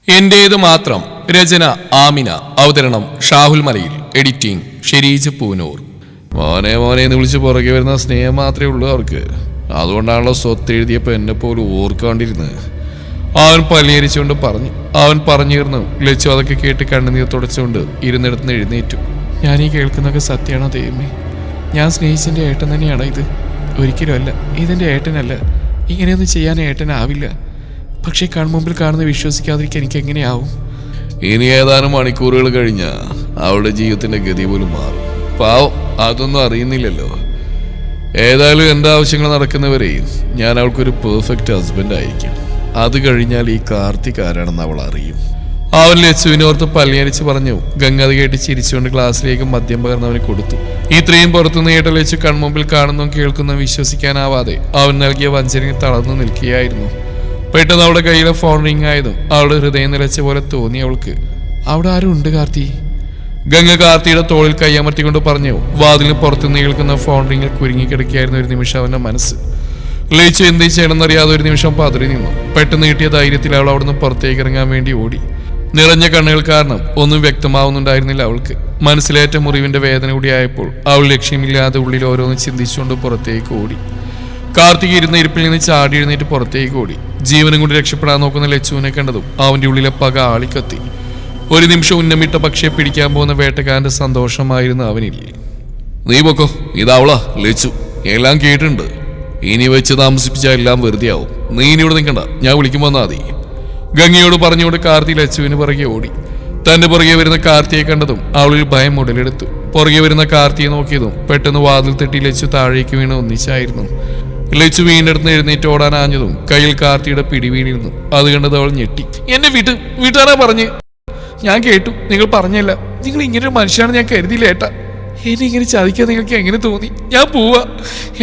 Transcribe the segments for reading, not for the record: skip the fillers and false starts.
എന്റേത് മാത്രം. രചന ആമിന. അവതരണം ഷാഹുൽ മലയിൽ. എഡിറ്റിംഗ് ഷെരീജ് പൂനൂർ. മോനെ മോനെ എന്ന് വിളിച്ച് പുറകെ വരുന്ന സ്നേഹം മാത്രമേ ഉള്ളൂ അവർക്ക്. അതുകൊണ്ടാണല്ലോ സ്വത്ത് എഴുതിയപ്പോൾ എന്നെ പോലും ഓർക്കാണ്ടിരുന്നത്. അവൻ പല്ലിയരിച്ചുകൊണ്ട് പറഞ്ഞു. അവൻ പറഞ്ഞിരുന്നു. ലച്ചു അതൊക്കെ കേട്ട് കണ്ണുനീർ തുടച്ചുകൊണ്ട് ഇരുന്നിടത്തുനിന്ന് എഴുന്നേറ്റു. ഞാനീ കേൾക്കുന്നതൊക്കെ സത്യമാണോ ദൈവമേ? ഞാൻ സ്നേഹിച്ചെൻ്റെ ഏട്ടൻ തന്നെയാണോ ഇത്? ഒരിക്കലും അല്ല, ഇതെൻ്റെ ഏട്ടനല്ല. ഇങ്ങനെയൊന്നും ചെയ്യാൻ ഏട്ടനാവില്ല. പക്ഷേ കൺമുമ്പിൽ കാണുന്ന വിശ്വസിക്കാതിരിക്കാൻ എനിക്ക് എങ്ങനെയാവും? ഇനി ഏതാനും മണിക്കൂറുകൾ കഴിഞ്ഞാൽ അവളുടെ ജീവിതത്തിന്റെ ഗതി പോലും മാറും. പാവം, അതൊന്നും അറിയുന്നില്ലല്ലോ. ഏതായാലും എൻ്റെ ആവശ്യങ്ങൾ നടക്കുന്നവരെയും ഞാൻ അവൾക്കൊരു പെർഫെക്റ്റ് ഹസ്ബൻഡ് ആയിരിക്കും. അത് കഴിഞ്ഞാൽ ഈ കാർത്തിക് ആരാണെന്ന് അവൾ അറിയും. അവൻ ലച്ചുവിനോർത്ത് പല്ലിയരിച്ച് പറഞ്ഞു. ഗംഗ അത് കേട്ട് ചിരിച്ചുകൊണ്ട് ഗ്ലാസ്സിലേക്ക് മദ്യം പകർന്നവന് കൊടുത്തു. ഇത്രയും പുറത്തുനിന്ന് കേട്ട ലച്ചു കൺമുമ്പിൽ കാണുന്നതും കേൾക്കുന്നതും വിശ്വസിക്കാനാവാതെ അവൻ നൽകിയ വഞ്ചനയിൽ തളർന്നു നിൽക്കുകയായിരുന്നു. പെട്ടെന്ന് അവളുടെ കയ്യിലെ ഫോൺ റിംഗ് ആയതും അവളുടെ ഹൃദയം നിലച്ച പോലെ തോന്നി അവൾക്ക്. അവിടെ ആരും ഉണ്ട് കാർത്തി? ഗംഗ കാർത്തിയുടെ തോളിൽ കൈയമർത്തിക്കൊണ്ട് പറഞ്ഞു. വാതിലിന് പുറത്തുനിന്ന് കേൾക്കുന്ന ഫോൺ റിംഗിൽ കുരുങ്ങിക്കിടക്കുകയായിരുന്നു ഒരു നിമിഷം അവന്റെ മനസ്സ്. ലയിച്ചു എന്ത് ചെയ്യണമെന്നറിയാതെ ഒരു നിമിഷം പതറി നിന്നു. പെട്ടെന്ന് കിട്ടിയ ധൈര്യത്തിൽ അവൾ അവിടുന്ന് പുറത്തേക്ക് ഇറങ്ങാൻ വേണ്ടി ഓടി. നിറഞ്ഞ കണ്ണുകൾ കാരണം ഒന്നും വ്യക്തമാവുന്നുണ്ടായിരുന്നില്ല അവൾക്ക്. മനസ്സിലേറ്റ മുറിവിന്റെ വേദന കൂടിയായപ്പോൾ അവൾ ലക്ഷ്യമില്ലാതെ ഉള്ളിൽ ഓരോന്ന് ചിന്തിച്ചുകൊണ്ട് പുറത്തേക്ക് ഓടി. കാർത്തിക് ഇരുന്ന ഇരിപ്പിൽ നിന്ന് ചാടി എഴുന്നേറ്റ് പുറത്തേക്ക് ഓടി. ജീവനും കൊണ്ട് രക്ഷപ്പെടാൻ നോക്കുന്ന ലച്ചുവിനെ കണ്ടതും അവന്റെ ഉള്ളിലെ പക ആളിക്കത്തി. ഒരു നിമിഷം ഉന്നമിട്ട പക്ഷിയെ പിടിക്കാൻ പോകുന്ന വേട്ടക്കാരന്റെ സന്തോഷമായിരുന്നു അവനിൽ. നീ പൊക്കോ, ഇതാവളാ ലച്ചു. എല്ലാം കേട്ടിട്ടുണ്ട്. ഇനി വെച്ച് താമസിപ്പിച്ച എല്ലാം വെറുതെ ആവും. നീ ഇനി ഇവിടെ നിൽക്കണ്ട, ഞാൻ വിളിക്കുമ്പോൾ വന്നാൽ മതി. ഗംഗയോട് പറഞ്ഞുകൊണ്ട് കാർത്തി ലച്ചുവിന് പുറകെ ഓടി. തന്റെ പുറകെ വരുന്ന കാർത്തിയെ കണ്ടതും അവളിൽ ഭയം ഉടലെടുത്തു. പുറകെ വരുന്ന കാർത്തിയെ നോക്കിയതും പെട്ടെന്ന് വാതിൽ തട്ടി ലച്ചു താഴേക്ക് വീണ് ഒന്നിച്ചായിരുന്നു. ലച്ചു വീണ്ടെടുത്ത് എഴുന്നേറ്റ് ഓടാൻ ആഞ്ഞതും കയ്യിൽ കാർത്തിയുടെ പിടി വീണിരുന്നു. അത് കണ്ടത് അവൾ ഞെട്ടി. എന്നെ വീട്ടുകാരാ പറഞ്ഞ്. ഞാൻ കേട്ടു, നിങ്ങൾ പറഞ്ഞല്ല. നിങ്ങൾ ഇങ്ങനൊരു മനുഷ്യനാണ് ഞാൻ കരുതിയില്ല ഏട്ടാ. എന്നെ ഇങ്ങനെ ചതിക്കാൻ നിങ്ങൾക്ക് എങ്ങനെ തോന്നി? ഞാൻ പോവാ.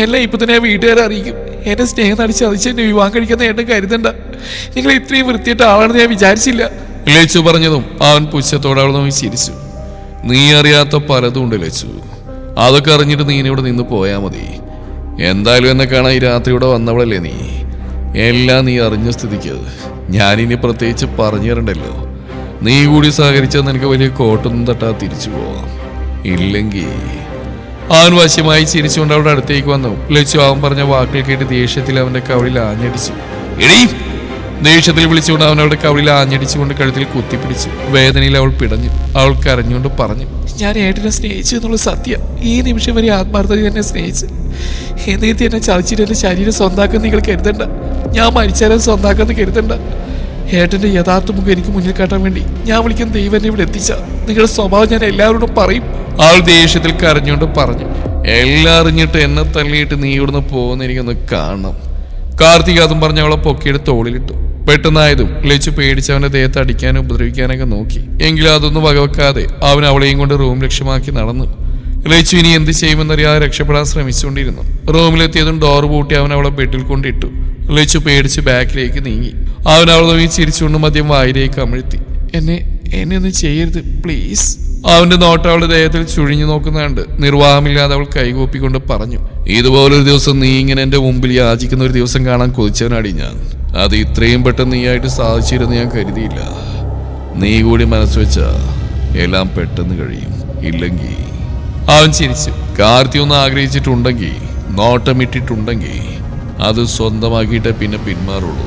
എല്ലാം ഇപ്പൊ തന്നെ ഞാൻ വീട്ടുകാരെ അറിയിക്കും. എന്നെ സ്നേഹം നടിച്ച് ചതിച്ച് എന്നെ വിവാഹം കഴിക്കുന്ന ഏട്ടൻ കരുതണ്ട. നിങ്ങൾ ഇത്രയും വൃത്തിയായിട്ട ആളാണെന്ന് ഞാൻ വിചാരിച്ചില്ല. ലച്ചു പറഞ്ഞതും അവൻ പുച്ഛത്തോടെ അവൾ നോക്കി ചിരിച്ചു. നീ അറിയാത്ത പലതും ഉണ്ട് ലച്ചു. അതൊക്കെ അറിഞ്ഞിട്ട് നീ ഇവിടെ നിന്ന് പോയാൽ മതി. എന്തായാലും എന്നെ കാണാൻ ഈ രാത്രിയോടെ വന്നവളല്ലേ നീ. എല്ലാം നീ അറിഞ്ഞ സ്ഥിതിക്ക് ഞാനിനി പ്രത്യേകിച്ച് പറഞ്ഞു തരണ്ടല്ലോ. നീ കൂടി സഹകരിച്ചാൽ നിനക്ക് വലിയ കോട്ടൊന്നും തട്ടാതെ തിരിച്ചു പോവാം. ഇല്ലെങ്കിൽ അവൻ വശ്യമായി ചിരിച്ചുകൊണ്ട് അവളുടെ അടുത്തേക്ക് വന്നു. ലച്ചു അവൻ പറഞ്ഞ വാക്കുകൾ കേട്ട് ദേഷ്യത്തിൽ അവന്റെ കവിളിൽ ആഞ്ഞടിച്ചു. എടീ! ദേഷ്യത്തിൽ വിളിച്ചുകൊണ്ട് അവൻ അവളുടെ കവിളിൽ ആഞ്ഞടിച്ചുകൊണ്ട് കഴുത്തിൽ കുത്തിപ്പിടിച്ചു. വേദനയിൽ അവൾ പിടഞ്ഞു. അവൾ കരഞ്ഞുകൊണ്ട് പറഞ്ഞു. ഞാൻ ഏട്ടനെ സ്നേഹിച്ചു എന്നുള്ള സത്യം. ഈ നിമിഷം വരെ ആത്മാർത്ഥത എന്നെ സ്നേഹിച്ചു. എന്നിട്ട് എന്നെ ചതിച്ചിട്ട് എന്റെ ശരീരം സ്വന്താക്കാൻ നിങ്ങൾ കരുതണ്ട. ഞാൻ മരിച്ചാലും സ്വന്താക്കാന്ന് കരുതണ്ട. ഏട്ടന്റെ യഥാർത്ഥ മുഖം എനിക്ക് മുന്നിൽ കാട്ടാൻ വേണ്ടി ഞാൻ വിളിക്കുന്ന ദൈവം എന്നെ ഇവിടെ എത്തിച്ച നിങ്ങളുടെ സ്വഭാവം ഞാൻ എല്ലാവരോടും പറയും. അവൾ ദേഷ്യത്തിൽ കരഞ്ഞുകൊണ്ട് പറഞ്ഞു. എല്ലാം അറിഞ്ഞിട്ട് എന്നെ തള്ളിയിട്ട് നീ ഇവിടുന്ന് പോകുന്ന എനിക്കൊന്ന് കാണണം. കാർത്തിക് അതും പറഞ്ഞ് അവളെ പൊക്കിയെടുത്ത് തോളിലിട്ടു. പെട്ടെന്നായതും ലച്ചു പേടിച്ച് അവന്റെ ദേഹത്ത് അടിക്കാനും ഉപദ്രവിക്കാനൊക്കെ നോക്കി. എങ്കിലും അതൊന്നും വകവെക്കാതെ അവൻ അവളെയും കൊണ്ട് റൂം ലക്ഷ്യമാക്കി നടന്നു. ലച്ചു ഇനി എന്ത് ചെയ്യുമെന്നറിയാതെ രക്ഷപ്പെടാൻ ശ്രമിച്ചുകൊണ്ടിരുന്നു. റൂമിലെത്തിയതും ഡോർ പൂട്ടി അവൻ അവളെ ബെഡിൽ കൊണ്ടിട്ടു. ലച്ചു പേടിച്ച് ബാക്കിലേക്ക് നീങ്ങി. അവൻ അവൾ നോക്കി ചിരിച്ചുകൊണ്ട് മദ്യം വായിലേക്ക് അമഴ്ത്തി. എന്നെ ഒന്നും ചെയ്യരുത് പ്ലീസ്. അവന്റെ നോട്ടം അവളുടെ ദേഹത്തിൽ ചുഴിഞ്ഞു നോക്കുന്നുണ്ട്. നിർവാഹമില്ലാതെ അവൾ കൈകൂപ്പിക്കൊണ്ട് പറഞ്ഞു. ഇതുപോലൊരു ദിവസം നീ ഇങ്ങനെ എന്റെ മുമ്പിൽ യാചിക്കുന്ന ഒരു ദിവസം കാണാൻ കൊതിച്ചവനാടി ഞാൻ. അത് ഇത്രയും പെട്ടെന്ന് നീയായിട്ട് സാധിച്ചിരുന്നു ഞാൻ കരുതിയില്ല. നീ കൂടി മനസ്സ് വെച്ചാ എല്ലാം പെട്ടെന്ന് കഴിയും. ഇല്ലെങ്കിൽ അവൻ ചിരിച്ചു. കാർത്തി ഒന്ന് ആഗ്രഹിച്ചിട്ടുണ്ടെങ്കിൽ, നോട്ടമിട്ടിട്ടുണ്ടെങ്കിൽ അത് സ്വന്തമാക്കിയിട്ടേ പിന്നെ പിന്മാറുള്ളൂ.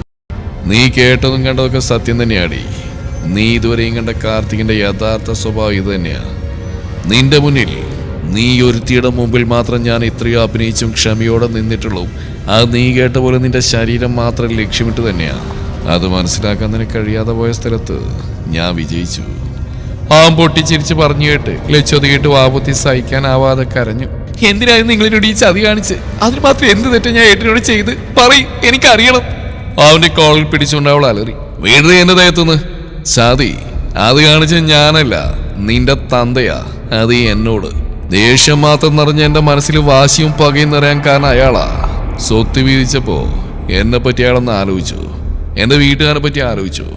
നീ കേട്ടതും കണ്ടതൊക്കെ സത്യം തന്നെയാടി. നീ ഇതുവരെയും കണ്ട കാർത്തികിന്റെ യഥാർത്ഥ സ്വഭാവം ഇത് തന്നെയാ. നിന്റെ മുന്നിൽ നീ ഒരുത്തിയുടെ മുമ്പിൽ മാത്രം ഞാൻ ഇത്രയോ അഭിനയിച്ചും ക്ഷമയോടെ നിന്നിട്ടുള്ളൂ. അത് നീ കേട്ട പോലെ നിന്റെ ശരീരം മാത്രം ലക്ഷ്യമിട്ട് തന്നെയാ. അത് മനസ്സിലാക്കാൻ നിനക്ക് കഴിയാതെ പോയ സ്ഥലത്ത് ഞാൻ വിജയിച്ചു. അവൻ പൊട്ടിച്ചിരിച്ച് പറഞ്ഞു കേട്ട് ലച്ചു അത് കേട്ട് വാപുത്തി സഹിക്കാനാവാതെ കരഞ്ഞു. എന്തിനായിരുന്നു നിങ്ങളിനോട് ഈ ചതി കാണിച്ച്? അതിന് മാത്രം എന്ത് തെറ്റാ ഞാൻ ഏട്ടനോട് ചെയ്ത്? പറയും, എനിക്കറിയണം. അവന്റെ കോളിൽ പിടിച്ചുകൊണ്ട് അവൾ അലറി. വീട് എന്റെ ദേഹത്തുനിന്ന് ചതി അത് കാണിച്ച ഞാനല്ല, നിന്റെ തന്തയാ. അത് എന്നോട് ദേഷ്യം മാത്രം നിറഞ്ഞ എന്റെ മനസ്സിൽ വാശിയും പകയും നിറയാൻ കാരണം അയാളാ. സ്വത്ത് വീതിച്ചപ്പോ എന്നെ പറ്റി അയാളൊന്ന് ആലോചിച്ചു, എന്റെ വീട്ടുകാരെ പറ്റി ആലോചിച്ചു.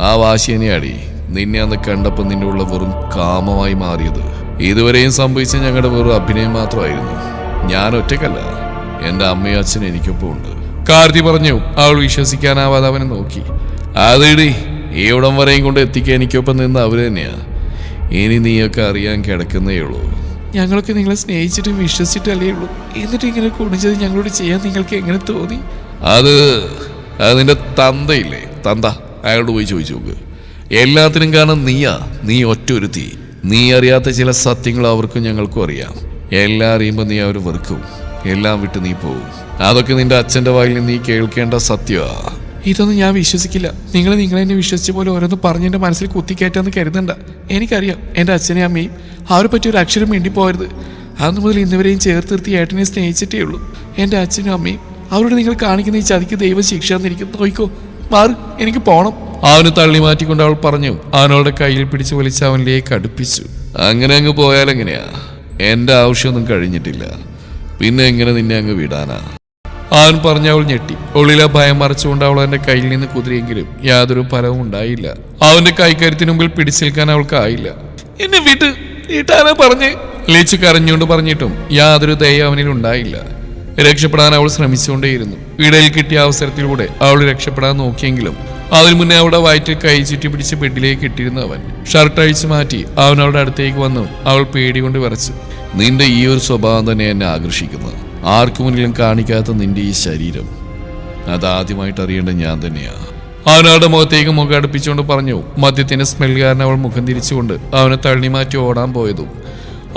ആ വാശി തന്നെയാടി നിന്നെ അന്ന് കണ്ടപ്പോ നിന്റെ ഉള്ള വെറും കാമമായി മാറിയത്. ഇതുവരെയും സംഭവിച്ച ഞങ്ങളുടെ വെറും അഭിനയം മാത്രമായിരുന്നു. ഞാൻ ഒറ്റക്കല്ല, എന്റെ അമ്മയും അച്ഛനും എനിക്കൊപ്പം ഉണ്ട്. കാർത്തി പറഞ്ഞു. അവൾ വിശ്വസിക്കാനാവാതെ അവനെ നോക്കി. അതേടി, ഇവിടം വരെയും കൊണ്ട് എത്തിക്കാൻ എനിക്കൊപ്പം നിന്ന് അവര് തന്നെയാ. ഇനി നീയൊക്കെ അറിയാൻ കിടക്കുന്നേ ഉള്ളൂ. ഞങ്ങളൊക്കെ നിങ്ങളെ സ്നേഹിച്ചിട്ടും വിശ്വസിച്ചിട്ടല്ലേ ഉള്ളൂ. എന്നിട്ട് ഇങ്ങനെ കുണിച്ചത് ഞങ്ങളോട് ചെയ്യാൻ നിങ്ങൾക്ക് എങ്ങനെ തോന്നി? അത് നിന്റെ തന്തയില്ലേ, തന്ത, അയാളോട് പോയി ചോദിച്ചു നോക്ക്. എല്ലാത്തിനും കാരണം നീയാ. നീ ഒറ്റൊരുത്തി. നീ അറിയാത്ത ചില സത്യങ്ങൾ അവർക്കും ഞങ്ങൾക്കും അറിയാം. എല്ലാം അറിയുമ്പോൾ നീ അവർ വെറുക്കും. എല്ലാം വിട്ട് നീ പോവും. അതൊക്കെ നിന്റെ അച്ഛൻ്റെ വായിൽ നിന്ന് നീ കേൾക്കേണ്ട സത്യമാ. ഇതൊന്നും ഞാൻ വിശ്വസിക്കില്ല. നിങ്ങളെന്നെ വിശ്വസിച്ച പോലെ ഓരോന്ന് പറഞ്ഞ് എൻ്റെ മനസ്സിൽ കുത്തിക്കയറ്റാന്ന് കരുതണ്ട. എനിക്കറിയാം എൻ്റെ അച്ഛനെയും അമ്മയും അവരെ പറ്റി ഒരു അക്ഷരം മിണ്ടിപ്പോകരുത്. അന്ന് മുതൽ ഇന്നുവരെയും ചേർത്ത് നിർത്തി ഏട്ടനെ സ്നേഹിച്ചിട്ടേ ഉള്ളൂ. എൻ്റെ അച്ഛനും അമ്മയും അവരോട് നിങ്ങൾ കാണിക്കുന്ന ഈ ചതിക്ക് ദൈവം ശിക്ഷ എന്നിരിക്കും. നോയിക്കോ, മാറ്, എനിക്ക് പോണം. അവന് തള്ളി മാറ്റിക്കൊണ്ട് അവൾ പറഞ്ഞു. അവനവളുടെ കയ്യിൽ പിടിച്ച് വലിച്ച് അവനിലേക്ക് അടുപ്പിച്ചു. അങ്ങനെ അങ്ങ് പോയാലെങ്ങനെയാ? എൻ്റെ ആവശ്യമൊന്നും കഴിഞ്ഞിട്ടില്ല. പിന്നെ എങ്ങനെ നിന്നെ അങ്ങ് വിടാനാ? അവൻ പറഞ്ഞ അവൾ ഞെട്ടി. ഉള്ളിലെ ഭയം മറച്ചുകൊണ്ട് അവൾ അവന്റെ കയ്യിൽ നിന്ന് കുതിരെങ്കിലും യാതൊരു ഫലവും ഉണ്ടായില്ല. അവന്റെ കൈക്കരുത്തിന് മുമ്പിൽ പിടിച്ചേൽക്കാൻ അവൾക്കായില്ല. എന്നെ വീട്ടാനാ പറഞ്ഞേ, ലേച്ചു കരഞ്ഞുകൊണ്ട് പറഞ്ഞിട്ടും യാതൊരു ദയ അവനിൽ ഉണ്ടായില്ല. രക്ഷപ്പെടാൻ അവൾ ശ്രമിച്ചുകൊണ്ടേയിരുന്നു. ഇടയിൽ കിട്ടിയ അവസരത്തിലൂടെ അവൾ രക്ഷപ്പെടാൻ നോക്കിയെങ്കിലും അതിനു മുന്നേ അവളുടെ വയറ്റിൽ കൈ ചുറ്റി പിടിച്ച് ബെഡിലേക്ക് ഇട്ടിരുന്നു. അവൻ ഷർട്ട് അഴിച്ചു മാറ്റി അവൻ അവളുടെ അടുത്തേക്ക് വന്നു. അവൾ പേടി കൊണ്ട് വിറച്ചു. നിന്റെ ഈ ഒരു സ്വഭാവം തന്നെ എന്നെ ആകർഷിക്കുന്നത്. ആർക്കു മുന്നിലും കാണിക്കാത്ത നിന്റെ ഈ ശരീരം, അതാദ്യമായിട്ട് അറിയേണ്ട ഞാൻ തന്നെയാ. അവനവളുടെ മുഖത്തേക്ക് മുഖം അടുപ്പിച്ചുകൊണ്ട് പറഞ്ഞു. മദ്യത്തിന്റെ സ്മെൽ കാരണം അവൾ മുഖം തിരിച്ചുകൊണ്ട് അവനെ തള്ളി മാറ്റി ഓടാൻ പോയതും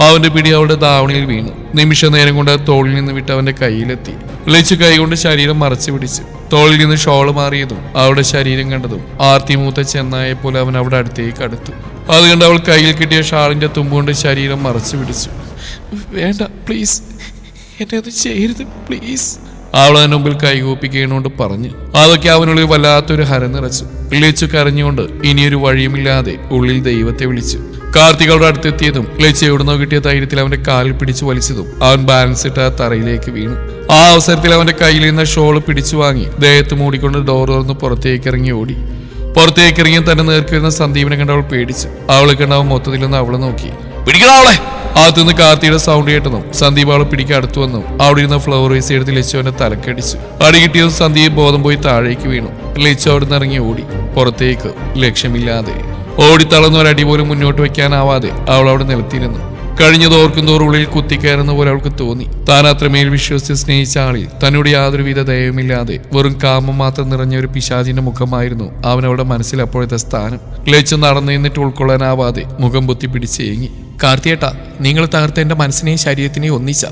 അവന്റെ പിടി അവളുടെ ധാവണിയിൽ വീണു. നിമിഷ നേരം കൊണ്ട് തോളിൽ നിന്ന് വിട്ട് അവന്റെ കയ്യിലെത്തി. ലച്ചു കൈകൊണ്ട് ശരീരം മറച്ചു പിടിച്ചു. തോളിൽ നിന്ന് ഷോള് മാറിയതും അവളുടെ ശരീരം കണ്ടതും ആർത്തി മൂത്ത ചെന്നായെ പോലെ അവൻ അവിടെ അടുത്തേക്ക് അടുത്തു. അതുകൊണ്ട് അവൾ കയ്യിൽ കിട്ടിയ ഷാളിന്റെ തുമ്പുകൊണ്ട് ശരീരം മറച്ചു പിടിച്ചു. വേണ്ട, പ്ലീസ്, എന്നെ അത് ചെയ്യരുത്, പ്ലീസ്, അവൾ അതിന് മുമ്പിൽ കൈകൂപ്പി കേണുകൊണ്ട് പറഞ്ഞു. അതൊക്കെ അവനുള്ളിൽ വല്ലാത്തൊരു ഹരം നിറച്ചു. ലച്ചു കരഞ്ഞുകൊണ്ട് ഇനിയൊരു വഴിയുമില്ലാതെ ഉള്ളിൽ ദൈവത്തെ വിളിച്ചു. കാർത്തികളുടെ അടുത്തെത്തിയതും ലച്ചു എവിടുന്നോ കിട്ടിയ ധൈര്യത്തിൽ അവന്റെ കാലിൽ പിടിച്ചു വലിച്ചതും അവൻ ബാലൻസ് ഇട്ട് ആ തറയിലേക്ക് വീണു. ആ അവസരത്തിൽ അവന്റെ കയ്യിൽ നിന്ന് ഷോള് പിടിച്ചു വാങ്ങി ദേഹത്ത് മൂടിക്കൊണ്ട് ഡോർ തുറന്ന് പുറത്തേക്കിറങ്ങി ഓടി. പുറത്തേക്കിറങ്ങി തന്നെ നേർക്ക് വരുന്ന സന്ദീപിനെ കണ്ട് അവൾ പേടിച്ചു. അവളെ കണ്ട് അവൻ മൊത്തത്തിൽ നിന്ന് അവളെ നോക്കി. പിടിക്കണ അവളെ! അകത്തുനിന്ന് കാർത്തിയുടെ സൗണ്ട് കേട്ടതും സന്ദീപ് അവളെ പിടിക്കാൻ അടുത്തു വന്നു. അവിടെ ഇരുന്ന ഫ്ലവർ വേസ് എടുത്ത് ലച്ചു അവന്റെ തലക്കടിച്ചു. അടി കിട്ടിയതും സന്ദീപ് ബോധം പോയി താഴേക്ക് വീണു. ലച്ചു അവിടെ നിന്ന് ഇറങ്ങി ഓടി പുറത്തേക്ക്. ലക്ഷ്യമില്ലാതെ ഓടിത്തളർന്ന ഒരടി പോലും മുന്നോട്ട് വെക്കാനാവാതെ അവൾ അവിടെ നിലത്തിരുന്നു. കഴിഞ്ഞത് ഓർക്കുന്തോറും ഉള്ളിൽ കുത്തിക്കയറുന്ന പോലെ അവൾക്ക് തോന്നി. താൻ അത്രമേൽ വിശ്വസിച്ച് സ്നേഹിച്ച ആളിൽ തന്നോട് യാതൊരുവിധ ദയവുമില്ലാതെ വെറും കാമം മാത്രം നിറഞ്ഞ ഒരു പിശാചിന്റെ മുഖമായിരുന്നു അവനവളുടെ മനസ്സിൽ അപ്പോഴത്തെ സ്ഥാനം. ലച്ചു നടന്നു നിന്നിട്ട് ഉൾക്കൊള്ളാനാവാതെ മുഖം പൊത്തി പിടിച്ചേങ്ങി. കാർത്തിയേട്ടാ, നിങ്ങൾ തകർത്ത എന്റെ മനസ്സിനെയും ശരീരത്തിനെയും ഒന്നിച്ച.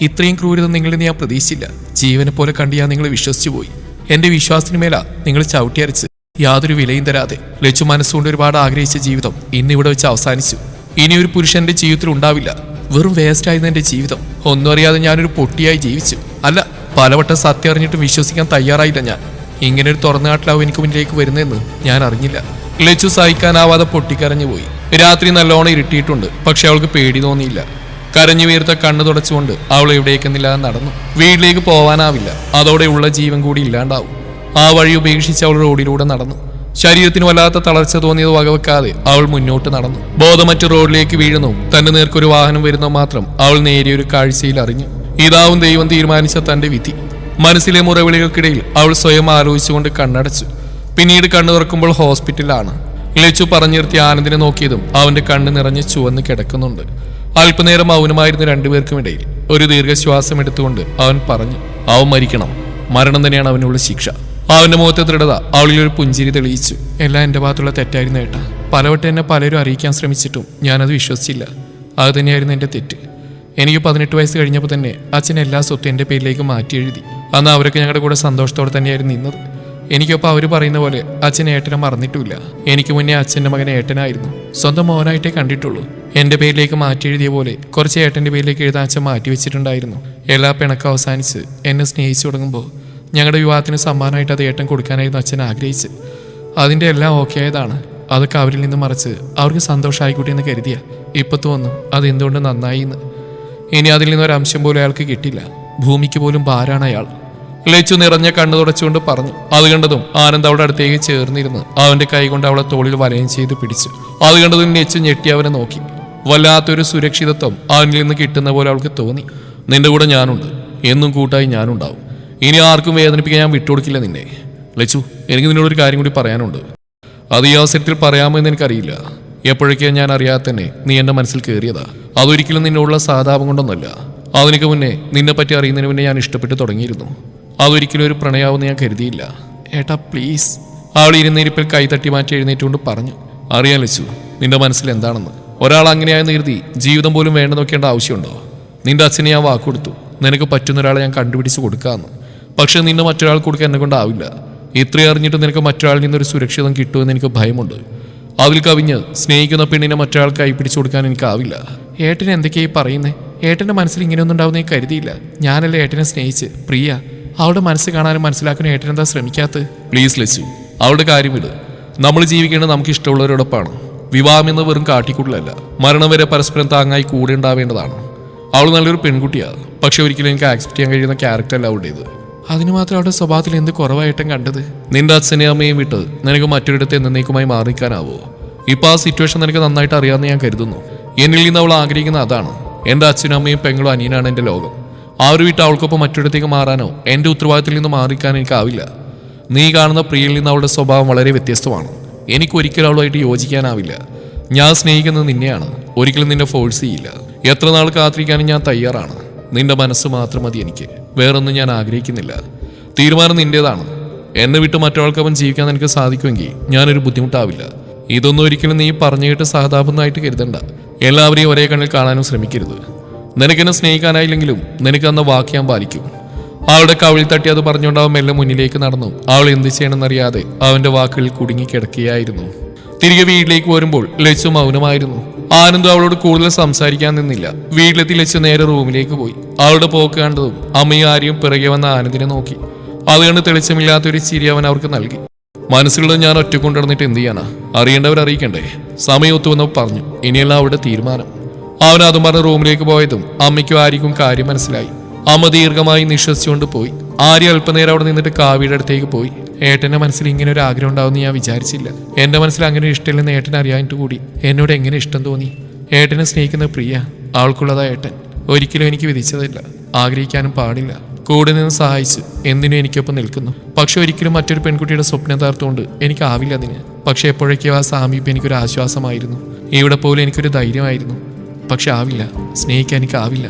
ഇത്രയും ക്രൂരത നിങ്ങളിൽ ഞാൻ പ്രതീക്ഷിച്ചില്ല. ജീവനെ പോലെ കണ്ട് ഞാൻ നിങ്ങളെ വിശ്വസിച്ചു പോയി. എന്റെ വിശ്വാസത്തിന് മേലാ നിങ്ങൾ ചവിട്ടിയരച്ച് യാതൊരു വിലയും തരാതെ. ലച്ചു മനസ്സുകൊണ്ട് ഒരുപാട് ആഗ്രഹിച്ച ജീവിതം ഇന്നിവിടെ വെച്ച് അവസാനിച്ചു. ഇനി ഒരു പുരുഷന്റെ ജീവിതത്തിൽ ഉണ്ടാവില്ല. വെറും വേസ്റ്റായിരുന്നു എന്റെ ജീവിതം. ഒന്നും അറിയാതെ ഞാനൊരു പൊട്ടിയായി ജീവിച്ചു. അല്ല, പലവട്ടം സത്യം അറിഞ്ഞിട്ടും വിശ്വസിക്കാൻ തയ്യാറായില്ല ഞാൻ. ഇങ്ങനെ ഒരു തുറന്നുകാട്ടിലാവും എനിക്ക് മുന്നിലേക്ക് വരുന്നതെന്ന് ഞാൻ അറിഞ്ഞില്ല. ലച്ചു സഹിക്കാനാവാതെ പൊട്ടിക്കരഞ്ഞു പോയി. രാത്രി നല്ലോണം ഇരുട്ടിയിട്ടുണ്ട്. പക്ഷെ അവൾക്ക് പേടി തോന്നിയില്ല. കരഞ്ഞു വീർത്ത കണ്ണു തുടച്ചുകൊണ്ട് അവൾ എവിടേക്കെന്നില്ലാതെ നടന്നു. വീട്ടിലേക്ക് പോവാനാവില്ല. അതോടെ ഉള്ള ജീവൻ കൂടി ഇല്ലാണ്ടാവും. ആ വഴി ഉപേക്ഷിച്ച് അവൾ റോഡിലൂടെ നടന്നു. ശരീരത്തിന് വല്ലാത്ത തളർച്ച തോന്നിയത് വകവെക്കാതെ അവൾ മുന്നോട്ട് നടന്നു. ബോധമറ്റ് റോഡിലേക്ക് വീഴുന്നു. തന്റെ നേർക്കൊരു വാഹനം വരുന്നോ മാത്രം അവൾ നേരിയൊരു കാഴ്ചയിൽ അറിഞ്ഞു. ഇതാവും ദൈവം തീരുമാനിച്ച തന്റെ വിധി. മനസ്സിലെ മുറവിളികൾക്കിടയിൽ അവൾ സ്വയം ആലോചിച്ചുകൊണ്ട് കണ്ണടച്ചു. പിന്നീട് കണ്ണു തുറക്കുമ്പോൾ ഹോസ്പിറ്റലിലാണ്. ലച്ചു പറഞ്ഞു നിർത്തി ആനന്ദിനെ നോക്കിയതും അവന്റെ കണ്ണ് നിറഞ്ഞ് ചുവന്ന് കിടക്കുന്നുണ്ട്. അല്പനേരം മൗനമായിരുന്ന രണ്ടുപേർക്കും ഇടയിൽ ഒരു ദീർഘശ്വാസം എടുത്തുകൊണ്ട് അവൻ പറഞ്ഞു, അവൻ മരിക്കണം. മരണം തന്നെയാണ് അവനുള്ള ശിക്ഷ. അവന്റെ മുഖത്തെ ദൃഢത അവളിലൊരു പുഞ്ചിരി തെളിയിച്ചു. എല്ലാം എന്റെ ഭാഗത്തുള്ള തെറ്റായിരുന്നു ഏട്ടാ. പലവട്ടം എന്നെ പലരും അറിയിക്കാൻ ശ്രമിച്ചിട്ടും ഞാനത് വിശ്വസിച്ചില്ല. അത് തന്നെയായിരുന്നു എന്റെ തെറ്റ്. എനിക്ക് 18 വയസ്സ് കഴിഞ്ഞപ്പോൾ തന്നെ അച്ഛൻ എല്ലാ സ്വത്തും എൻ്റെ പേരിലേക്ക് മാറ്റി എഴുതി. അന്ന് അവരൊക്കെ ഞങ്ങളുടെ കൂടെ സന്തോഷത്തോടെ തന്നെയായിരുന്നു നിന്നത്. എനിക്കൊപ്പം അവർ പറയുന്ന പോലെ അച്ഛൻ ഏട്ടനെ മറന്നിട്ടുമില്ല. എനിക്ക് മുന്നേ അച്ഛൻ്റെ മകൻ ഏട്ടനായിരുന്നു. സ്വന്തം മോനായിട്ടേ കണ്ടിട്ടുള്ളൂ. എൻ്റെ പേരിലേക്ക് മാറ്റി എഴുതിയ പോലെ കുറച്ച് ഏട്ടൻ്റെ പേരിലേക്ക് എഴുതാൻ അച്ഛൻ മാറ്റി വെച്ചിട്ടുണ്ടായിരുന്നു. എല്ലാ പിണക്കം അവസാനിച്ച് എന്നെ സ്നേഹിച്ചു തുടങ്ങുമ്പോൾ ഞങ്ങളുടെ വിവാഹത്തിന് സമ്മാനമായിട്ട് അത് ഏട്ടൻ കൊടുക്കാനായിരുന്നു അച്ഛൻ ആഗ്രഹിച്ച്. അതിൻ്റെ എല്ലാം ഓക്കെ ആയതാണ്. അതൊക്കെ അവരിൽ നിന്ന് മറിച്ച് അവർക്ക് സന്തോഷമായിക്കോട്ടെ എന്ന് കരുതിയ. ഇപ്പോൾ തോന്നുന്നു അതെന്തുകൊണ്ട് നന്നായി എന്ന്. ഇനി അതിൽ നിന്നൊരംശം പോലും അയാൾക്ക് കിട്ടില്ല. ഭൂമിക്ക് പോലും ഭാരാണ് അയാൾ. ലച്ചു നിറഞ്ഞ കണ്ണു തുടച്ചുകൊണ്ട് പറഞ്ഞു. അത് കണ്ടതും ആനന്ദ് അവളുടെ അടുത്തേക്ക് ചേർന്നിരുന്ന് അവന്റെ കൈ കൊണ്ട് അവളെ തോളിൽ വലയം ചെയ്ത് പിടിച്ചു. അത് കണ്ടതും ലച്ചു ഞെട്ടി അവനെ നോക്കി. വല്ലാത്തൊരു സുരക്ഷിതത്വം അവനിൽ നിന്ന് കിട്ടുന്ന പോലെ അവൾക്ക് തോന്നി. നിന്റെ കൂടെ ഞാനുണ്ട്, എന്നും കൂട്ടായി ഞാനുണ്ടാവും. ഇനി ആർക്കും വേദനിപ്പിക്കാൻ ഞാൻ വിട്ടുകൊടുക്കില്ല നിന്നെ. ലച്ചു, എനിക്ക് നിന്നോടൊരു കാര്യം കൂടി പറയാനുണ്ട്. അത് ഈ അവസരത്തിൽ പറയാമെന്ന് എനിക്കറിയില്ല. എപ്പോഴൊക്കെയാ ഞാൻ അറിയാതെ തന്നെ നീ എന്റെ മനസ്സിൽ കയറിയതാ. അതൊരിക്കലും നിന്നോടുള്ള സഹതാപം കൊണ്ടൊന്നല്ല. അതിനൊക്കെ മുന്നേ നിന്നെ പറ്റി അറിയുന്നതിന് മുന്നേ ഞാൻ ഇഷ്ടപ്പെട്ട് തുടങ്ങിയിരുന്നു. അതൊരിക്കലും ഒരു പ്രണയാവെന്ന് ഞാൻ കരുതിയില്ല. ഏട്ടാ പ്ലീസ്. അവൾ ഇരുന്നിരിപ്പിൽ കൈ തട്ടി മാറ്റി എഴുന്നേറ്റുകൊണ്ട് പറഞ്ഞു. അറിയാൻ ലച്ചു നിന്റെ മനസ്സിൽ എന്താണെന്ന്. ഒരാൾ അങ്ങനെയായെന്ന് കരുതി ജീവിതം പോലും വേണ്ട നോക്കേണ്ട ആവശ്യമുണ്ടോ? നിന്റെ അച്ഛനെ ഞാൻ വാക്കുകൊടുത്തു, നിനക്ക് പറ്റുന്ന ഒരാളെ ഞാൻ കണ്ടുപിടിച്ച് കൊടുക്കാമെന്ന്. പക്ഷെ നിന്നെ മറ്റൊരാൾ കൊടുക്കാൻ എന്നെ കൊണ്ടാവില്ല. ഇത്രയും അറിഞ്ഞിട്ട് നിനക്ക് മറ്റൊരാളിൽ നിന്നൊരു സുരക്ഷിതം കിട്ടുമെന്ന് എനിക്ക് ഭയമുണ്ട്. അതിൽ കവിഞ്ഞ് സ്നേഹിക്കുന്ന പെണ്ണിനെ മറ്റൊരാൾ കൈ പിടിച്ചു കൊടുക്കാൻ എനിക്കാവില്ല. ഏട്ടന് എന്തൊക്കെയായി പറയുന്നേ? ഏട്ടൻ്റെ മനസ്സിൽ ഇങ്ങനെയൊന്നും ഉണ്ടാവുന്ന കരുതിയില്ല. ഞാനല്ലേ ഏട്ടനെ സ്നേഹിച്ച്. പ്രിയ അവളുടെ മനസ്സ് കാണാനും മനസ്സിലാക്കാനും ഏട്ടനെന്താ ശ്രമിക്കാത്തത്? പ്ലീസ് ലച്ചു, അവളുടെ കാര്യം ഇത്. നമ്മൾ ജീവിക്കേണ്ടത് നമുക്ക് ഇഷ്ടമുള്ളവരോടൊപ്പമാണ്. വിവാഹം എന്ന് വെറും കാട്ടിക്കൂടലല്ല. മരണം വരെ പരസ്പരം താങ്ങായി കൂടെ ഉണ്ടാവേണ്ടതാണ്. അവൾ നല്ലൊരു പെൺകുട്ടിയാണ്. പക്ഷെ ഒരിക്കലും എനിക്ക് ആക്സെപ്റ്റ് ചെയ്യാൻ കഴിയുന്ന ക്യാരക്ടറല്ല അവളുടേത്. അതിന് മാത്രം അവളുടെ സ്വഭാവത്തിൽ എന്ത് കുറവായിട്ടും കണ്ടത്? നിന്റെ അച്ഛനെയും അമ്മയും വിട്ട് നിനക്ക് മറ്റൊരിടത്ത് എന്നേക്കുമായി മാറിക്കാനാവോ? ഇപ്പൊ ആ സിറ്റുവേഷൻ നിനക്ക് നന്നായിട്ട് അറിയാമെന്ന് ഞാൻ കരുതുന്നു. എന്നിൽ നിന്ന് അവൾ ആഗ്രഹിക്കുന്ന അതാണ്. എന്റെ അച്ഛനും അമ്മയും പെങ്ങളും അനിയനാണ് എന്റെ ലോകം. ആ ഒരു വീട്ട് അവൾക്കൊപ്പം മറ്റൊരിടത്തേക്ക് മാറാനോ എന്റെ ഉത്തരവാദിത്തത്തിൽ നിന്ന് മാറിക്കാനോ എനിക്കാവില്ല. നീ കാണുന്ന പ്രിയയിൽ നിന്ന് അവളുടെ സ്വഭാവം വളരെ വ്യത്യസ്തമാണ്. എനിക്കൊരിക്കലും അവളുമായിട്ട് യോജിക്കാനാവില്ല. ഞാൻ സ്നേഹിക്കുന്നത് നിന്നെയാണ്, ഒരിക്കലും നിന്നെ ഫോഴ്സ് ചെയ്യില്ല. എത്ര നാൾ കാത്തിരിക്കാനും ഞാൻ തയ്യാറാണ്. നിന്റെ മനസ്സ് മാത്രം മതി എനിക്ക്. വേറൊന്നും ഞാൻ ആഗ്രഹിക്കുന്നില്ല. തീരുമാനം നിന്റേതാണ്. എന്നെ വിട്ട് മറ്റൊരാൾക്കൊപ്പം ജീവിക്കാൻ നിനക്ക് സാധിക്കുമെങ്കിൽ ഞാനൊരു ബുദ്ധിമുട്ടാവില്ല. ഇതൊന്നും ഒരിക്കലും നീ പറഞ്ഞു കേട്ട് സഹതാപന്നായിട്ട് കരുതണ്ട. എല്ലാവരെയും ഒരേ കണ്ണിൽ കാണാനും ശ്രമിക്കരുത്. നിനക്കെന്നെ സ്നേഹിക്കാനായില്ലെങ്കിലും നിനക്ക് അന്ന വാക്ക് ഞാൻ പാലിക്കും. അവളുടെ കവിളിൽ തട്ടി അത് പറഞ്ഞുകൊണ്ട് അവൻ മെല്ലെ മുന്നിലേക്ക് നടന്നു. അവൾ എന്ത് ചെയ്യണമെന്നറിയാതെ അവന്റെ വാക്കുകളിൽ കുടുങ്ങിക്കിടക്കുകയായിരുന്നു. തിരികെ വീട്ടിലേക്ക് വരുമ്പോൾ ലച്ചു മൗനമായിരുന്നു. ആനന്ദ് അവളോട് കൂടുതൽ സംസാരിക്കാൻ നിന്നില്ല. വീട്ടിലെത്തി ലച്ചു നേരെ റൂമിലേക്ക് പോയി. അവളുടെ പോക്ക് കണ്ടതും അമ്മയും ആരെയും പിറകെ വന്ന ആനന്ദിനെ നോക്കി. അതുകൊണ്ട് തെളിച്ചമില്ലാത്തൊരു ചിരി അവൻ അവർക്ക് നൽകി. മനസ്സിലുള്ളത് ഞാൻ ഒറ്റ കൊണ്ടുവന്നിട്ട് എന്ത് ചെയ്യാനാ? അറിയേണ്ടവർ അറിയിക്കണ്ടേ? സമയം ഒത്തുവന്നപ്പോൾ പറഞ്ഞു. ഇനിയല്ല അവളുടെ തീരുമാനം. അവൻ അതും പറഞ്ഞ് റൂമിലേക്ക് പോയതും അമ്മയ്ക്കും ആര്യക്കും കാര്യം മനസ്സിലായി. അമ്മ ദീർഘമായി നിശ്വസിച്ചുകൊണ്ട് പോയി. ആര്യ അല്പനേരം അവിടെ നിന്നിട്ട് കാവ്യയുടെ അടുത്തേക്ക് പോയി. ഏട്ടന്റെ മനസ്സിൽ ഇങ്ങനെ ഒരു ആഗ്രഹം ഉണ്ടാവുമെന്ന് ഞാൻ വിചാരിച്ചില്ല. എന്റെ മനസ്സിൽ അങ്ങനെ ഒരു ഇഷ്ടമില്ലെന്ന് ഏട്ടൻ അറിയാനിട്ട് കൂടി എന്നോട് എങ്ങനെ ഇഷ്ടം തോന്നി? ഏട്ടനെ സ്നേഹിക്കുന്ന പ്രിയ അവൾക്കുള്ളതാ ഏട്ടൻ. ഒരിക്കലും എനിക്ക് വിധിച്ചതല്ല, ആഗ്രഹിക്കാനും പാടില്ല. കൂടെ നിന്ന് സഹായിച്ച് എന്തിനും എനിക്കൊപ്പം നിൽക്കുന്നു. പക്ഷെ ഒരിക്കലും മറ്റൊരു പെൺകുട്ടിയുടെ സ്വപ്നം താർത്തുകൊണ്ട് എനിക്കാവില്ല അതിന്. പക്ഷെ എപ്പോഴൊക്കെയോ ആ സാമീപ്യം എനിക്കൊരു ആശ്വാസമായിരുന്നു. ഇവിടെ പോലും എനിക്കൊരു ധൈര്യമായിരുന്നു. പക്ഷെ ആവില്ല, സ്നേഹിക്കാൻ എനിക്കാവില്ല.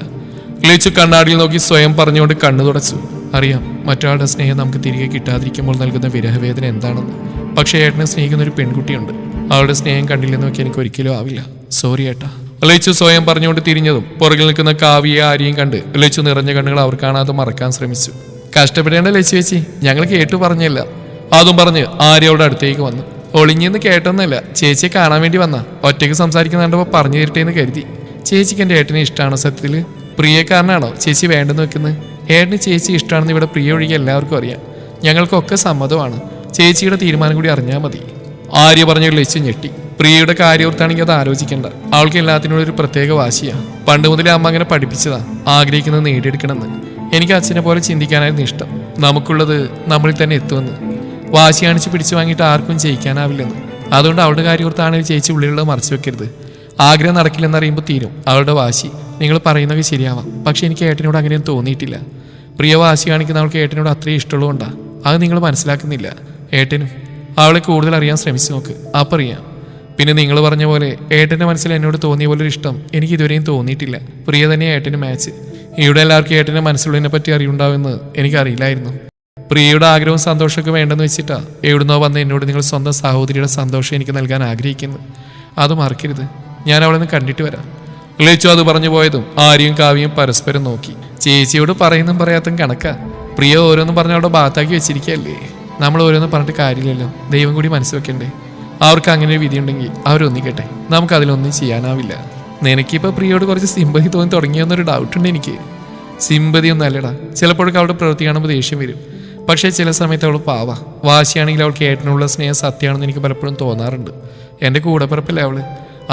ലച്ചു കണ്ണാടിയിൽ നോക്കി സ്വയം പറഞ്ഞുകൊണ്ട് കണ്ണു തുടച്ചു. അറിയാം മറ്റൊരാളുടെ സ്നേഹം നമുക്ക് തിരികെ കിട്ടാതിരിക്കുമ്പോൾ നൽകുന്ന വിരഹവേദന എന്താണെന്ന്. പക്ഷെ ഏട്ടനെ സ്നേഹിക്കുന്ന ഒരു പെൺകുട്ടിയുണ്ട്. അവളുടെ സ്നേഹം കണ്ടില്ലെന്ന് നോക്കി എനിക്ക് ഒരിക്കലും ആവില്ല. സോറി ഏട്ടാ. ലച്ചു സ്വയം പറഞ്ഞുകൊണ്ട് തിരിഞ്ഞതും പുറകിൽ നിൽക്കുന്ന കാവ്യയെ ആരെയും കണ്ട് ലച്ചു നിറഞ്ഞ കണ്ണുകൾ അവർ കാണാതെ മറക്കാൻ ശ്രമിച്ചു. കഷ്ടപ്പെടേണ്ട ലച്ചു ചേച്ചി, ഞങ്ങൾ കേട്ടു പറഞ്ഞല്ല. അതും പറഞ്ഞ് ആര്യ അവളുടെ അടുത്തേക്ക് വന്നു. ഒളിഞ്ഞെന്ന് കേട്ടൊന്നല്ല, ചേച്ചിയെ കാണാൻ വേണ്ടി വന്ന. ഒറ്റയ്ക്ക് സംസാരിക്കുന്ന കണ്ടപ്പോൾ പറഞ്ഞു തരട്ടേന്ന് കരുതി. ചേച്ചിക്ക് എൻ്റെ ഏട്ടനെ ഇഷ്ടമാണോ? സത്യത്തിൽ പ്രിയക്കാരനാണോ ചേച്ചി വേണ്ടെന്ന് വെക്കുന്നത്? ഏട്ടന് ചേച്ചി ഇഷ്ടമാണെന്ന് ഇവിടെ പ്രിയ ഒഴികെ എല്ലാവർക്കും അറിയാം. ഞങ്ങൾക്കൊക്കെ സമ്മതമാണ്. ചേച്ചിയുടെ തീരുമാനം കൂടി അറിഞ്ഞാൽ മതി. ആര്യ പറഞ്ഞ ലച്ചു ഞെട്ടി. പ്രിയയുടെ കാര്യോർത്താണെങ്കിൽ അത് ആലോചിക്കേണ്ട. അവൾക്ക് എല്ലാത്തിനോടും ഒരു പ്രത്യേക വാശിയാണ്. പണ്ട് മുതലേ അമ്മ അങ്ങനെ പഠിപ്പിച്ചതാ, ആഗ്രഹിക്കുന്നത് നേടിയെടുക്കണമെന്ന്. എനിക്ക് അച്ഛനെ പോലെ ചിന്തിക്കാനായിരുന്നു ഇഷ്ടം. നമുക്കുള്ളത് നമ്മളിൽ തന്നെ എത്തുമെന്ന്. വാശി കാണിച്ച് പിടിച്ചു വാങ്ങിയിട്ട് ആർക്കും ജയിക്കാനാവില്ലെന്ന്. അതുകൊണ്ട് അവളുടെ കാര്യോർത്താണെങ്കിൽ ചേച്ചി ഉള്ളിലുള്ളത് മറച്ചു വെക്കരുത്. ആഗ്രഹം നടക്കില്ലെന്നറിയുമ്പോൾ തീരും അവളുടെ വാശി. നിങ്ങൾ പറയുന്നതൊക്കെ ശരിയാവാം, പക്ഷെ എനിക്ക് ഏട്ടനോട് അങ്ങനെയൊന്നും തോന്നിയിട്ടില്ല. പ്രിയ വാശി കാണിക്കുന്ന അവൾക്ക് ഏട്ടനോട് അത്രയും ഇഷ്ടമുള്ളതുകൊണ്ടാണ്. അത് നിങ്ങൾ മനസ്സിലാക്കുന്നില്ല. ഏട്ടനും അവളെ കൂടുതൽ അറിയാൻ ശ്രമിച്ചു നോക്ക്, അപ്പം അറിയാം. പിന്നെ നിങ്ങൾ പറഞ്ഞ പോലെ ഏട്ടൻ്റെ മനസ്സിൽ എന്നോട് തോന്നിയ പോലൊരു ഇഷ്ടം എനിക്ക് ഇതുവരെയും തോന്നിയിട്ടില്ല. പ്രിയ തന്നെ ഏട്ടന് മാച്ച്. ഇവിടെ എല്ലാവർക്കും ഏട്ടൻ്റെ മനസ്സിലുള്ളതിനെ പറ്റി അറിയുണ്ടാവുമെന്ന് എനിക്കറിയില്ലായിരുന്നു. പ്രിയയുടെ ആഗ്രഹവും സന്തോഷമൊക്കെ വേണ്ടെന്ന് വെച്ചിട്ടാ എവിടുന്നോ വന്ന് എന്നോട് നിങ്ങൾ സ്വന്തം സഹോദരിയുടെ സന്തോഷം എനിക്ക് നൽകാൻ ആഗ്രഹിക്കുന്നു. അത് മറക്കരുത്. ഞാൻ അവളെ കണ്ടിട്ട് വരാം. ലച്ചു അത് പറഞ്ഞു പോയതും ആര്യയും കാവ്യയും പരസ്പരം നോക്കി. ചേച്ചിയോട് പറയുന്നതും പറയാത്തും കണക്കാ. പ്രിയ ഓരോന്നും പറഞ്ഞ അവിടെ ഭാഗത്താക്കി വെച്ചിരിക്കുകയല്ലേ. നമ്മൾ ഓരോന്നും പറഞ്ഞിട്ട് കാര്യമില്ലല്ലോ. ദൈവം കൂടി മനസ്സ് വെക്കണ്ടേ? അവർക്ക് അങ്ങനെ ഒരു വിധിയുണ്ടെങ്കിൽ അവരൊന്നിക്കട്ടെ. നമുക്കതിലൊന്നും ചെയ്യാനാവില്ല. നിനക്കിപ്പോൾ പ്രിയോട് കുറച്ച് സിമ്പതി തോന്നി തുടങ്ങിയെന്നൊരു ഡൗട്ടുണ്ട് എനിക്ക്. സിമ്പതിയൊന്നും അല്ലടാ. ചിലപ്പോഴൊക്കെ അവളുടെ പ്രവൃത്തി കാണുമ്പോൾ ദേഷ്യം വരും. പക്ഷേ ചില സമയത്ത് അവൾ പാവാ. വാശിയാണെങ്കിൽ അവൾക്ക് ഏട്ടനുള്ള സ്നേഹം സത്യമാണെന്ന് എനിക്ക് പലപ്പോഴും തോന്നാറുണ്ട്. എൻ്റെ കൂടെപ്പിറപ്പല്ലേ അവള്.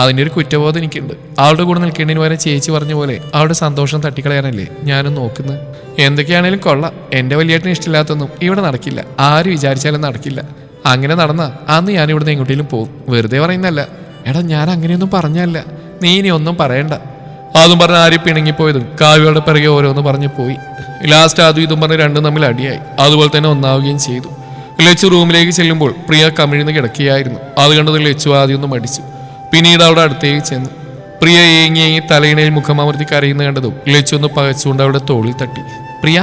അതിൻ്റെ ഒരു കുറ്റബോധം എനിക്കുണ്ട്. അവളുടെ കൂടെ നിൽക്കേണ്ടതിന് വരെ ചേച്ചി പറഞ്ഞ പോലെ അവളുടെ സന്തോഷം തട്ടിക്കളയാനല്ലേ ഞാനും നോക്കുന്നത്. എന്തൊക്കെയാണേലും കൊള്ളാം. എൻ്റെ വലിയേട്ടന് ഇഷ്ടമില്ലാത്തൊന്നും ഇവിടെ നടക്കില്ല. ആര് വിചാരിച്ചാലും നടക്കില്ല. അങ്ങനെ നടന്നാ അന്ന് ഞാൻ ഇവിടുന്ന് എങ്ങോട്ടേലും പോകും. വെറുതെ പറയുന്നല്ല. എടാ ഞാൻ അങ്ങനെയൊന്നും പറഞ്ഞല്ല. നീ ഇനി ഒന്നും പറയണ്ട. അതും പറഞ്ഞ് ആരും പിണങ്ങിപ്പോയതും കാവ്യയുടെ പിറകെ ഓരോന്ന് പറഞ്ഞു പോയി. ലാസ്റ്റ് അതും ഇതും പറഞ്ഞ് രണ്ടും തമ്മിൽ അടിയായി. അതുപോലെ തന്നെ ഒന്നാവുകയും ചെയ്തു. ലച്ചു റൂമിലേക്ക് ചെല്ലുമ്പോൾ പ്രിയ കമിഴ്ന്ന് കിടക്കുകയായിരുന്നു. അത് കണ്ടത് ലച്ചു ആദ്യം ഒന്ന് മടിച്ചു. പിന്നീട് അവിടെ അടുത്തേക്ക് ചെന്നു. പ്രിയ ഏങ്ങി തലയിണയിൽ മുഖമമർത്തി കരയുന്ന കണ്ടതും ലച്ചു ഒന്ന് പകച്ചുകൊണ്ട് അവിടെ തോളിൽ തട്ടി. പ്രിയ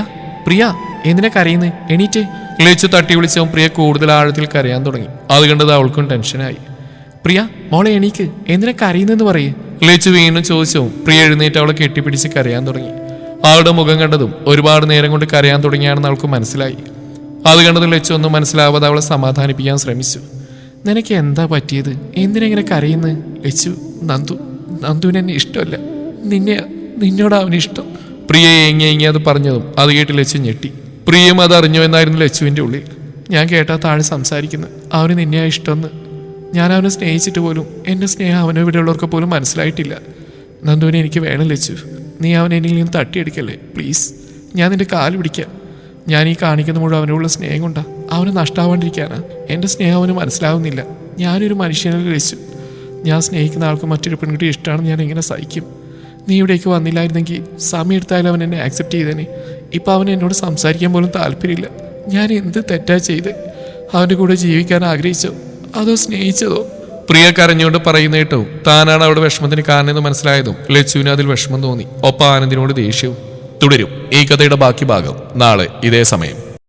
പ്രിയ എന്തിനാ കരയുന്നത്? എണീറ്റ്. ലച്ചു തട്ടി വിളിച്ചവൻ പ്രിയ കൂടുതൽ ആഴത്തിൽ കരയാൻ തുടങ്ങി. അത് കണ്ടത് അവൾക്കും ടെൻഷനായി. പ്രിയ മോളെ എണീക്ക്, എന്തിനാ കരയുന്നെന്ന് പറയേ? ലച്ചു വീണ്ടും ചോദിച്ചവും പ്രിയ എഴുന്നേറ്റ് അവളെ കെട്ടിപ്പിടിച്ച് കരയാൻ തുടങ്ങി. അവളുടെ മുഖം കണ്ടതും ഒരുപാട് നേരം കൊണ്ട് കരയാൻ തുടങ്ങിയാണെന്ന് അവൾക്ക് മനസ്സിലായി. അത് കണ്ടതും ലച്ചു ഒന്നും മനസ്സിലാവാതെ അവളെ സമാധാനിപ്പിക്കാൻ ശ്രമിച്ചു. നിനക്ക് എന്താ പറ്റിയത്? എന്തിനെങ്ങനെ കരയുന്നത്? ലച്ചു, നന്ദുവിന് എന്നെ ഇഷ്ടമല്ല, നിന്നോട് അവനിഷ്ടം. പ്രിയ ഏങ്ങി അത് പറഞ്ഞതും അത് കേട്ട് ലച്ചു ഞെട്ടി. പ്രിയം അത് അറിഞ്ഞോ എന്നായിരുന്നു ലച്ചുവിൻ്റെ ഉള്ളിൽ. ഞാൻ കേട്ടാ താഴെ സംസാരിക്കുന്നു, അവന് നിന്നെയാ ഇഷ്ടമെന്ന്. ഞാൻ അവനെ സ്നേഹിച്ചിട്ട് പോലും എൻ്റെ സ്നേഹം അവനെ ഇവിടെയുള്ളവർക്ക് പോലും മനസ്സിലായിട്ടില്ല. നന്ദുവിനെ എനിക്ക് വേണം ലച്ചു, നീ അവനെ എന്നിൽ നിന്ന് തട്ടിയെടുക്കല്ലേ പ്ലീസ്. ഞാൻ നിന്റെ കാല് പിടിക്കാം. ഞാൻ ഈ കാണിക്കുന്ന മുഴുവൻ അവനോടുള്ള സ്നേഹം കൊണ്ടാ. അവന് നഷ്ടമാവാണ്ടിരിക്കാനാ. എൻ്റെ സ്നേഹം അവന് മനസ്സിലാവുന്നില്ല. ഞാനൊരു മനുഷ്യനല്ല ലച്ചു. ഞാൻ സ്നേഹിക്കുന്ന ആൾക്ക് മറ്റൊരു പെൺകുട്ടി ഇഷ്ടമാണെന്ന് ഞാൻ എങ്ങനെ സഹിക്കും? നീ ഇവിടേക്ക് വന്നില്ലായിരുന്നെങ്കിൽ സമയം എടുത്താലും അവൻ എന്നെ ആക്സെപ്റ്റ് ചെയ്തേനെ. ഇപ്പം അവൻ എന്നോട് സംസാരിക്കാൻ പോലും താല്പര്യമില്ല. ഞാൻ എന്ത് തെറ്റാ ചെയ്ത്? അവൻ്റെ കൂടെ ജീവിക്കാൻ ആഗ്രഹിച്ചോ അതോ സ്നേഹിച്ചതോ? പ്രിയ കരഞ്ഞുകൊണ്ട് പറയുന്ന കേട്ടവും താനാണ് അവിടെ വിഷമത്തിന് കാരണമെന്ന് മനസ്സിലായതും ലച്ചുവിന് അതിൽ വിഷമം തോന്നി. ഒപ്പം ആനന്ദിനോട് ദേഷ്യവും. തുടരും ഈ കഥയുടെ ബാക്കി ഭാഗം നാളെ ഇതേ സമയം.